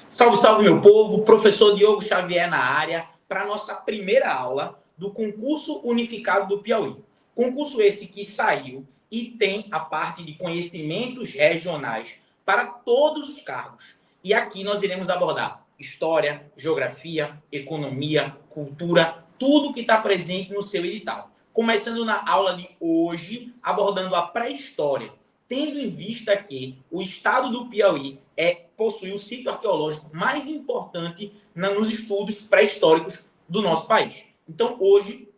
Salve, salve, meu povo! Professor Diogo Xavier na área para a nossa primeira aula do Concurso Unificado do Piauí. Concurso esse que saiu e tem a parte de conhecimentos regionais para todos os cargos. E aqui nós iremos abordar história, geografia, economia, cultura, tudo que está presente no seu edital. Começando na aula de hoje, abordando a pré-história, tendo em vista que o estado do Piauí possui o sítio arqueológico mais importante nos estudos pré-históricos do nosso país. Então, hoje,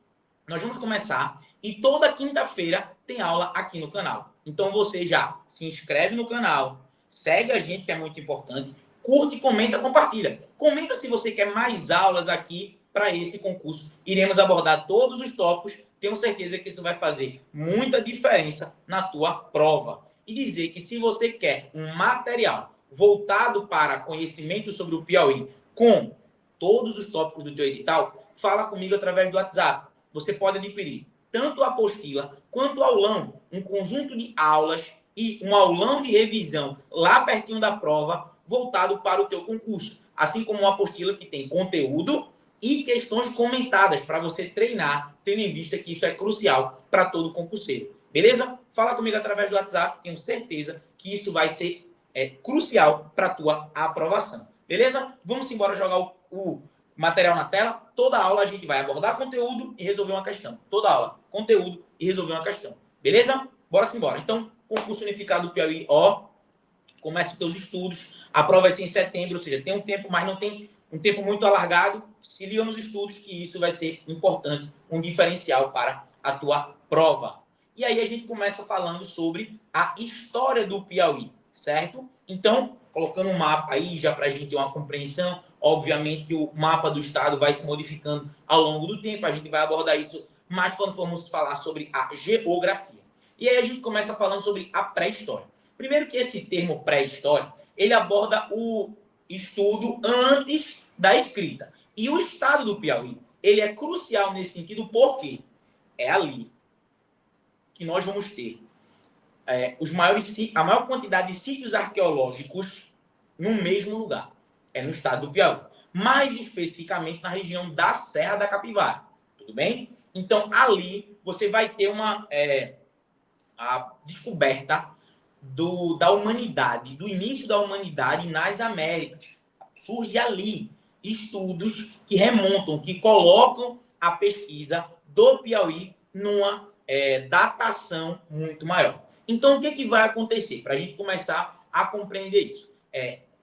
nós vamos começar e toda quinta-feira tem aula aqui no canal. Então, você já se inscreve no canal, segue a gente, que é muito importante, curte, comenta, compartilha. Comenta se você quer mais aulas aqui para esse concurso. Iremos abordar todos os tópicos. Tenho certeza que isso vai fazer muita diferença na tua prova. E dizer que se você quer um material voltado para conhecimento sobre o Piauí com todos os tópicos do teu edital, fala comigo através do WhatsApp. Você pode adquirir tanto a apostila quanto o aulão, um conjunto de aulas e um aulão de revisão lá pertinho da prova, voltado para o teu concurso. Assim como uma apostila que tem conteúdo e questões comentadas para você treinar, tendo em vista que isso é crucial para todo concurseiro. Beleza? Fala comigo através do WhatsApp, tenho certeza que isso vai ser crucial para a tua aprovação. Beleza? Vamos embora jogar o material na tela. Toda aula a gente vai abordar conteúdo e resolver uma questão. Toda aula, conteúdo e resolver uma questão. Beleza? Bora embora. Então, concurso unificado do Piauí, começa os teus estudos. A prova vai ser em setembro, ou seja, tem um tempo, mas não tem um tempo muito alargado. Se liga nos estudos que isso vai ser importante, um diferencial para a tua prova. E aí a gente começa falando sobre a história do Piauí, certo? Então, colocando um mapa aí, já para a gente ter uma compreensão, obviamente o mapa do estado vai se modificando ao longo do tempo, a gente vai abordar isso mais quando formos falar sobre a geografia. E aí a gente começa falando sobre a pré-história. Primeiro que esse termo pré-história, ele aborda o estudo antes da escrita. E o estado do Piauí, ele é crucial nesse sentido porque é ali que nós vamos ter a maior quantidade de sítios arqueológicos no mesmo lugar. É no estado do Piauí. Mais especificamente na região da Serra da Capivara. Tudo bem? Então, ali você vai ter a descoberta da humanidade, do início da humanidade nas Américas. Surge ali estudos que remontam, que colocam a pesquisa do Piauí numa datação muito maior. Então, o que vai acontecer? Para a gente começar a compreender isso.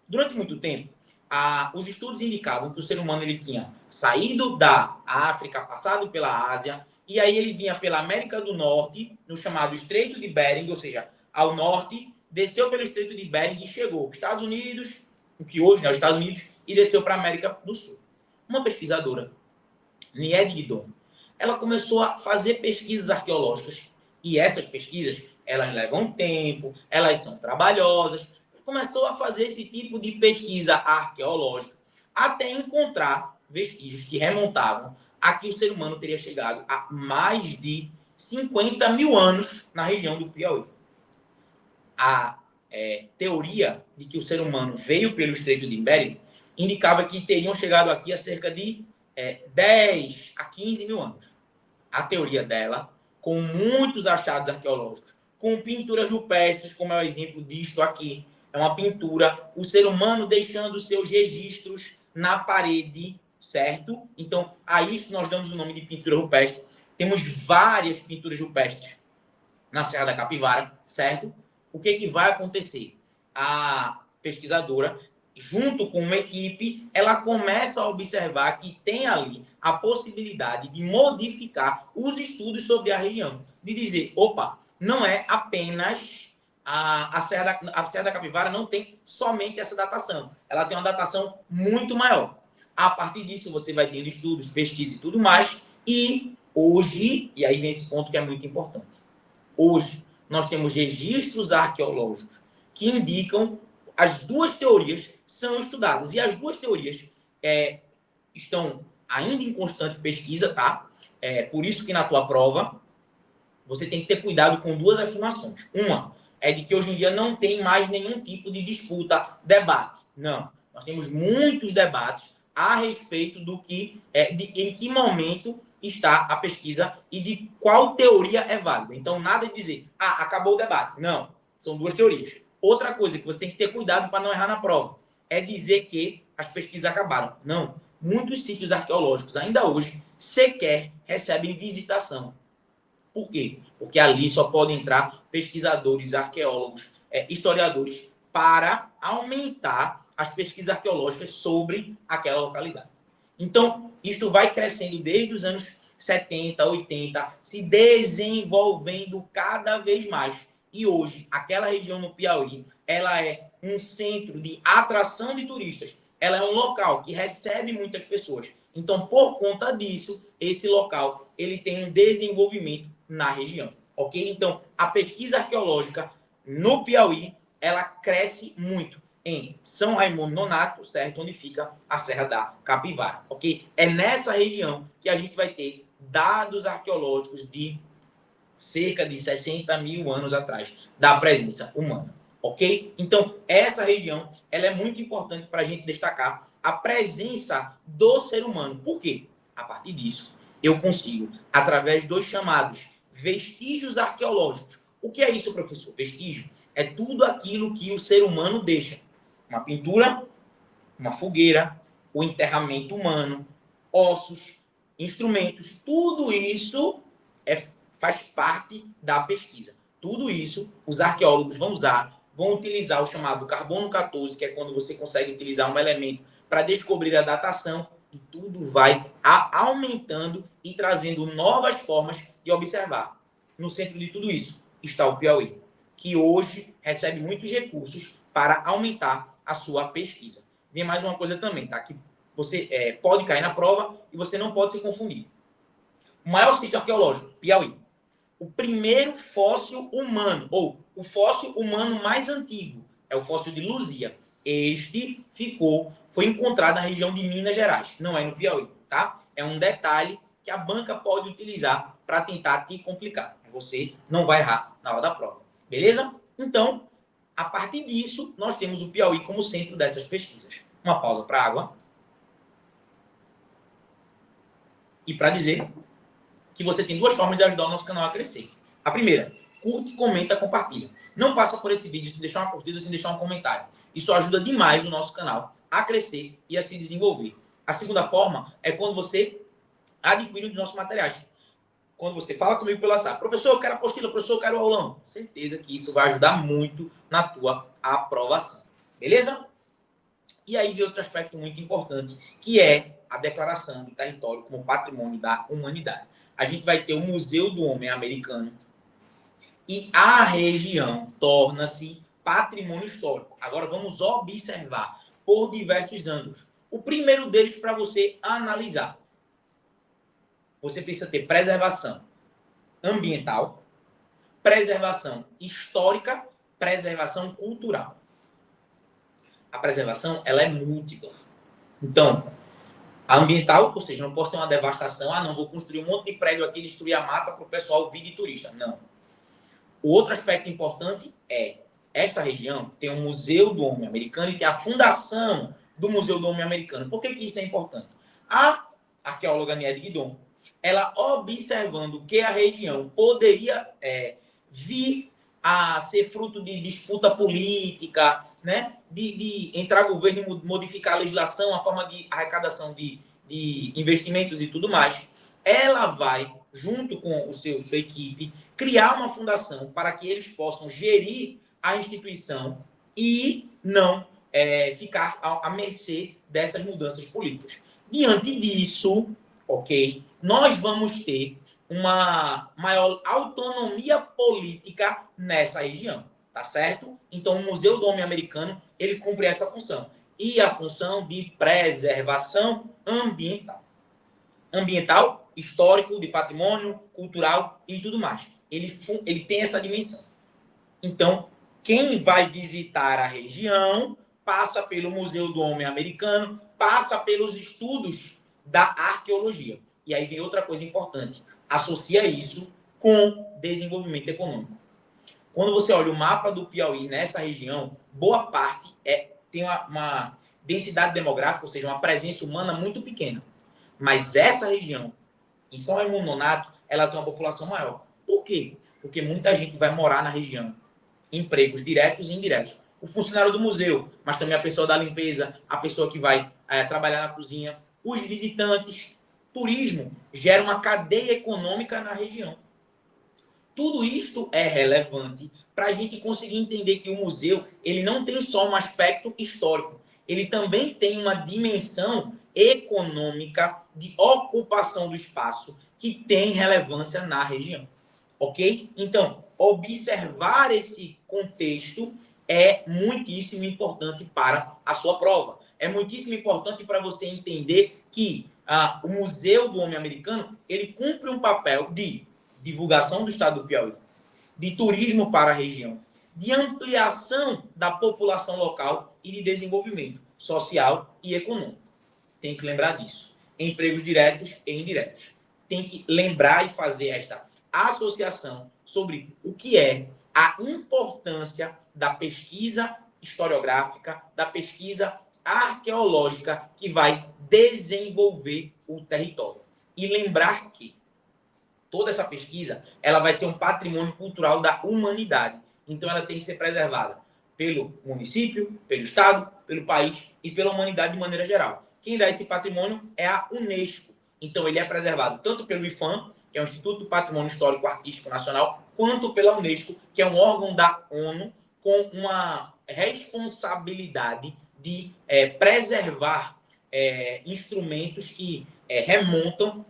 Durante muito tempo, os estudos indicavam que o ser humano ele tinha saído da África, passado pela Ásia, e aí ele vinha pela América do Norte, no chamado Estreito de Bering, ou seja, ao norte, desceu pelo Estreito de Bering e chegou aos Estados Unidos, o que hoje é os Estados Unidos, e desceu para a América do Sul. Uma pesquisadora, Nied Guidon, ela começou a fazer pesquisas arqueológicas, e essas pesquisas, elas levam tempo, elas são trabalhosas, começou a fazer esse tipo de pesquisa arqueológica, até encontrar vestígios que remontavam a que o ser humano teria chegado a mais de 50 mil anos na região do Piauí. A teoria de que o ser humano veio pelo Estreito de Bering indicava que teriam chegado aqui a cerca de 10 a 15 mil anos. A teoria dela, com muitos achados arqueológicos, com pinturas rupestres, como é o exemplo disto aqui, é uma pintura, o ser humano deixando seus registros na parede, certo? Então, a isso nós damos o nome de pintura rupestre. Temos várias pinturas rupestres na Serra da Capivara, certo? O que vai acontecer? A pesquisadora, junto com uma equipe, ela começa a observar que tem ali a possibilidade de modificar os estudos sobre a região. De dizer, opa, não é apenas a Serra da Capivara não tem somente essa datação. Ela tem uma datação muito maior. A partir disso, você vai tendo estudos, pesquisa e tudo mais. E hoje, e aí vem esse ponto que é muito importante. Hoje, nós temos registros arqueológicos que indicam as duas teorias são estudadas. E as duas teorias estão ainda em constante pesquisa, tá? Por isso que na tua prova, você tem que ter cuidado com duas afirmações. Uma é de que hoje em dia não tem mais nenhum tipo de disputa, debate. Não. Nós temos muitos debates a respeito do que em que momento está a pesquisa e de qual teoria é válida. Então, nada de dizer, acabou o debate. Não, são duas teorias. Outra coisa que você tem que ter cuidado para não errar na prova é dizer que as pesquisas acabaram. Não. Muitos sítios arqueológicos, ainda hoje, sequer recebem visitação. Por quê? Porque ali só podem entrar pesquisadores, arqueólogos, historiadores, para aumentar as pesquisas arqueológicas sobre aquela localidade. Então, isto vai crescendo desde os anos 70, 80, se desenvolvendo cada vez mais. E hoje, aquela região no Piauí, ela é um centro de atração de turistas. Ela é um local que recebe muitas pessoas. Então, por conta disso, esse local ele tem um desenvolvimento na região, ok? Então, a pesquisa arqueológica no Piauí, ela cresce muito em São Raimundo Nonato, certo? Onde fica a Serra da Capivara, ok? É nessa região que a gente vai ter dados arqueológicos de cerca de 60 mil anos atrás da presença humana, ok? Então, essa região, ela é muito importante para a gente destacar a presença do ser humano. Por quê? A partir disso, eu consigo, através dos chamados vestígios arqueológicos. O que é isso, professor? Vestígio é tudo aquilo que o ser humano deixa. Uma pintura, uma fogueira, o enterramento humano, ossos, instrumentos, tudo isso faz parte da pesquisa. Tudo isso os arqueólogos vão usar, vão utilizar o chamado carbono 14, que é quando você consegue utilizar um elemento para descobrir a datação, e tudo vai aumentando e trazendo novas formas de observar. No centro de tudo isso está o Piauí, que hoje recebe muitos recursos para aumentar a sua pesquisa. Vem mais uma coisa também, tá? Que você pode cair na prova e você não pode se confundir. O maior sítio arqueológico, Piauí. O primeiro fóssil humano, ou o fóssil humano mais antigo, é o fóssil de Luzia. Este foi encontrado na região de Minas Gerais, não é no Piauí, tá? É um detalhe que a banca pode utilizar para tentar te complicar. Você não vai errar na hora da prova, beleza? Então, a partir disso, nós temos o Piauí como centro dessas pesquisas. Uma pausa para água. E para dizer que você tem duas formas de ajudar o nosso canal a crescer. A primeira, curte, comenta, compartilha. Não passa por esse vídeo sem deixar uma curtida, sem deixar um comentário. Isso ajuda demais o nosso canal a crescer e a se desenvolver. A segunda forma é quando você adquire um dos nossos materiais. Quando você fala comigo pelo WhatsApp, professor, eu quero apostila, professor, eu quero aulão. Certeza que isso vai ajudar muito na tua aprovação. Beleza? E aí vem outro aspecto muito importante, que é a declaração do território como patrimônio da humanidade. A gente vai ter o Museu do Homem Americano e a região torna-se patrimônio histórico. Agora vamos observar por diversos ângulos. O primeiro deles para você analisar. Você precisa ter preservação ambiental, preservação histórica, preservação cultural. A preservação, ela é múltipla. Então, a ambiental, ou seja, não posso ter uma devastação, não, vou construir um monte de prédio aqui, destruir a mata para o pessoal vir de turista. Não. O outro aspecto importante é, esta região tem o Museu do Homem Americano e tem a fundação do Museu do Homem Americano. Por que isso é importante? A arqueóloga Niede Guidon, ela observando que a região poderia vir a ser fruto de disputa política, né? de entrar governo e modificar a legislação, a forma de arrecadação de investimentos e tudo mais, ela vai, junto com sua equipe, criar uma fundação para que eles possam gerir a instituição e não ficar à mercê dessas mudanças políticas. Diante disso, ok, nós vamos ter uma maior autonomia política nessa região, tá certo? Então, o Museu do Homem Americano, ele cumpre essa função. E a função de preservação ambiental. Ambiental, histórico, de patrimônio, cultural e tudo mais. Ele tem essa dimensão. Então, quem vai visitar a região passa pelo Museu do Homem Americano, passa pelos estudos da arqueologia. E aí vem outra coisa importante. Associa isso com desenvolvimento econômico. Quando você olha o mapa do Piauí nessa região, boa parte tem uma densidade demográfica, ou seja, uma presença humana muito pequena. Mas essa região, em São Raimundo Nonato, ela tem uma população maior. Por quê? Porque muita gente vai morar na região. Empregos diretos e indiretos. O funcionário do museu, mas também a pessoa da limpeza, a pessoa que vai trabalhar na cozinha, os visitantes. Turismo gera uma cadeia econômica na região. Tudo isto é relevante para a gente conseguir entender que o museu ele não tem só um aspecto histórico, ele também tem uma dimensão econômica de ocupação do espaço que tem relevância na região, ok? Então, observar esse contexto é muitíssimo importante para a sua prova. É muitíssimo importante para você entender que o Museu do Homem Americano ele cumpre um papel de divulgação do estado do Piauí, de turismo para a região, de ampliação da população local e de desenvolvimento social e econômico. Tem que lembrar disso. Empregos diretos e indiretos. Tem que lembrar e fazer esta associação sobre o que é a importância da pesquisa historiográfica, da pesquisa arqueológica que vai desenvolver o território. E lembrar que toda essa pesquisa ela vai ser um patrimônio cultural da humanidade. Então, ela tem que ser preservada pelo município, pelo estado, pelo país e pela humanidade de maneira geral. Quem dá esse patrimônio é a Unesco. Então, ele é preservado tanto pelo IPHAN, que é o Instituto do Patrimônio Histórico Artístico Nacional, quanto pela Unesco, que é um órgão da ONU com uma responsabilidade de preservar instrumentos que remontam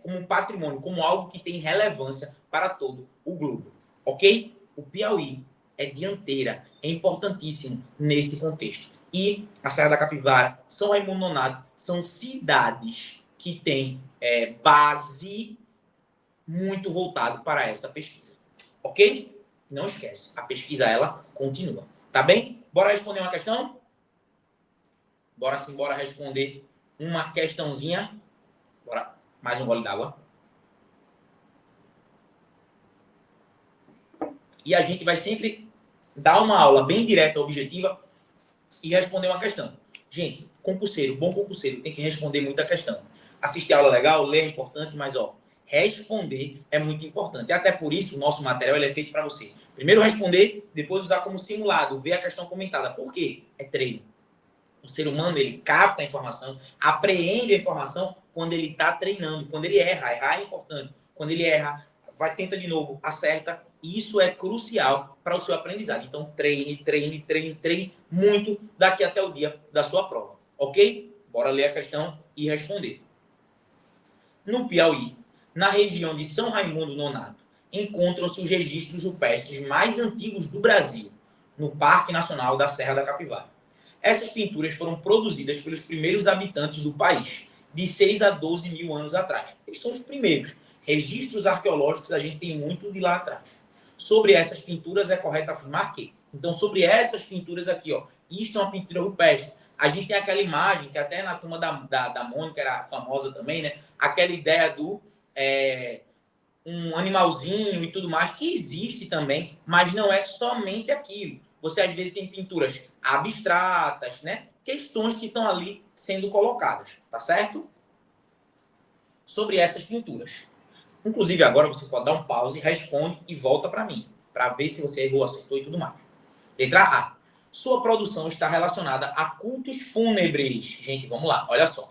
como um patrimônio, como algo que tem relevância para todo o globo. Ok? O Piauí é dianteira, é importantíssimo nesse contexto. E a Serra da Capivara, São Raimundo Nonato, são cidades que têm base muito voltado para essa pesquisa. Ok? Não esquece, a pesquisa, ela continua. Tá bem? Bora responder uma questão? Bora sim, bora responder uma questãozinha. Bora, mais um gole d'água. E a gente vai sempre dar uma aula bem direta, objetiva e responder uma questão. Gente, concurseiro, bom concurseiro, tem que responder muita questão. Assistir a aula legal, ler é importante, mas responder é muito importante. E até por isso, o nosso material ele é feito para você. Primeiro responder, depois usar como simulado, ver a questão comentada. Por quê? É treino. O ser humano, ele capta a informação, apreende a informação quando ele está treinando, quando ele erra. Errar é importante. Quando ele erra, tenta de novo, acerta. E isso é crucial para o seu aprendizado. Então, treine muito daqui até o dia da sua prova. Ok? Bora ler a questão e responder. No Piauí, na região de São Raimundo Nonato, encontram-se os registros rupestres mais antigos do Brasil, no Parque Nacional da Serra da Capivara. Essas pinturas foram produzidas pelos primeiros habitantes do país, de 6 a 12 mil anos atrás. Eles são os primeiros. Registros arqueológicos a gente tem muito de lá atrás. Sobre essas pinturas é correto afirmar que. Então, sobre essas pinturas aqui, isto é uma pintura rupestre. A gente tem aquela imagem, que até na turma da Mônica era famosa também, né? Aquela ideia do um animalzinho e tudo mais, que existe também, mas não é somente aquilo. Você, às vezes, tem pinturas abstratas, né? Questões que estão ali sendo colocadas, tá certo? Sobre essas pinturas. Inclusive, agora você pode dar um pause, responde e volta para mim, para ver se você errou, acertou e tudo mais. Letra A. Sua produção está relacionada a cultos fúnebres. Gente, vamos lá, olha só.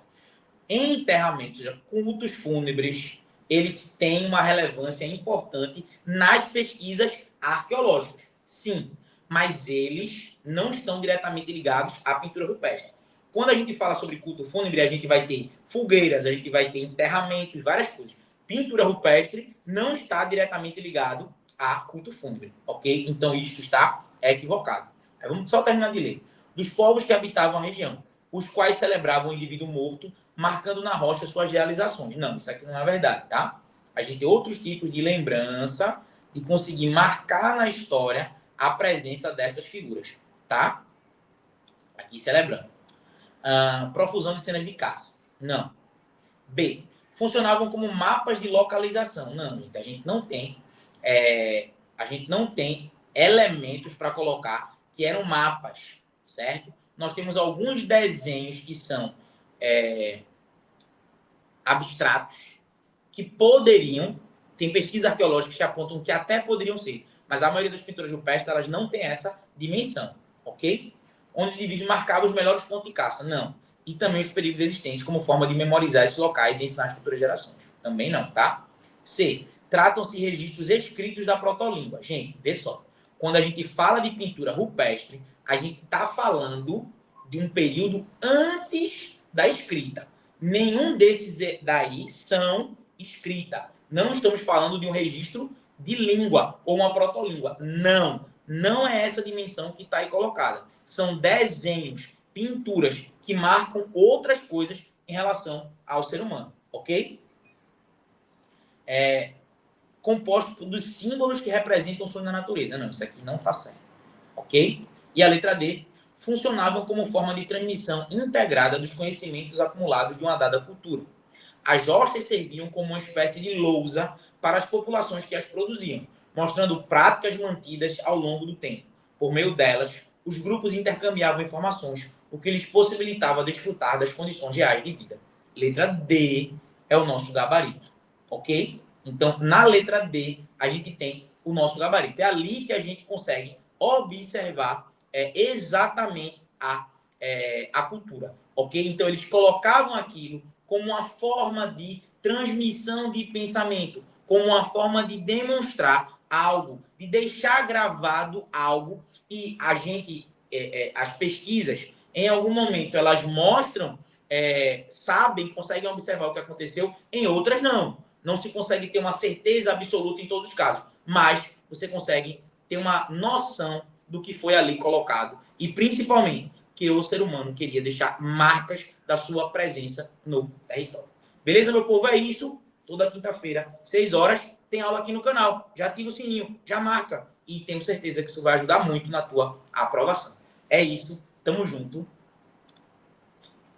Enterramentos, cultos fúnebres, eles têm uma relevância importante nas pesquisas arqueológicas. Sim, mas eles não estão diretamente ligados à pintura rupestre. Quando a gente fala sobre culto fúnebre, a gente vai ter fogueiras, a gente vai ter enterramentos, várias coisas. Pintura rupestre não está diretamente ligado a culto fúnebre, ok? Então, isso está equivocado. Aí vamos só terminar de ler. Dos povos que habitavam a região, os quais celebravam o indivíduo morto, marcando na rocha suas realizações. Não, isso aqui não é verdade, tá? A gente tem outros tipos de lembrança, de conseguir marcar na história a presença dessas figuras, tá? Aqui celebrando. Profusão de cenas de caça. Não. B. Funcionavam como mapas de localização. Não, gente, a gente não tem elementos para colocar que eram mapas, certo? nós temos alguns desenhos que são abstratos, que poderiam, tem pesquisas arqueológicas que apontam que até poderiam ser, mas a maioria das pinturas rupestres, elas não tem essa dimensão, ok? Onde os indivíduos marcavam os melhores pontos de caça, não. E também os perigos existentes como forma de memorizar esses locais e ensinar as futuras gerações. Também não, tá? C. Tratam-se registros escritos da protolíngua. Gente, vê só. Quando a gente fala de pintura rupestre, a gente está falando de um período antes da escrita. Nenhum desses daí são escrita. Não estamos falando de um registro de língua ou uma protolíngua. Não. Não é essa dimensão que está aí colocada. São desenhos, pinturas que marcam outras coisas em relação ao ser humano, ok? Composto dos símbolos que representam o sonho da natureza. Não, isso aqui não está certo, ok? E a letra D, funcionavam como forma de transmissão integrada dos conhecimentos acumulados de uma dada cultura. As hostas serviam como uma espécie de lousa para as populações que as produziam, mostrando práticas mantidas ao longo do tempo. Por meio delas, os grupos intercambiavam informações, o que lhes possibilitava desfrutar das condições reais de vida. Letra D é o nosso gabarito, ok? Então, na letra D, a gente tem o nosso gabarito. É ali que a gente consegue observar exatamente a cultura, ok? Então, eles colocavam aquilo como uma forma de transmissão de pensamento, como uma forma de demonstrar algo, de deixar gravado algo, e a gente, as pesquisas, em algum momento, elas mostram, sabem, conseguem observar o que aconteceu, em outras não. Não se consegue ter uma certeza absoluta em todos os casos, mas você consegue ter uma noção do que foi ali colocado, e principalmente que o ser humano queria deixar marcas da sua presença no território. Beleza, meu povo? É isso. Toda quinta-feira, 6 horas, tem aula aqui no canal. Já ativa o sininho, já marca. E tenho certeza que isso vai ajudar muito na tua aprovação. É isso. Tamo junto.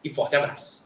E forte abraço.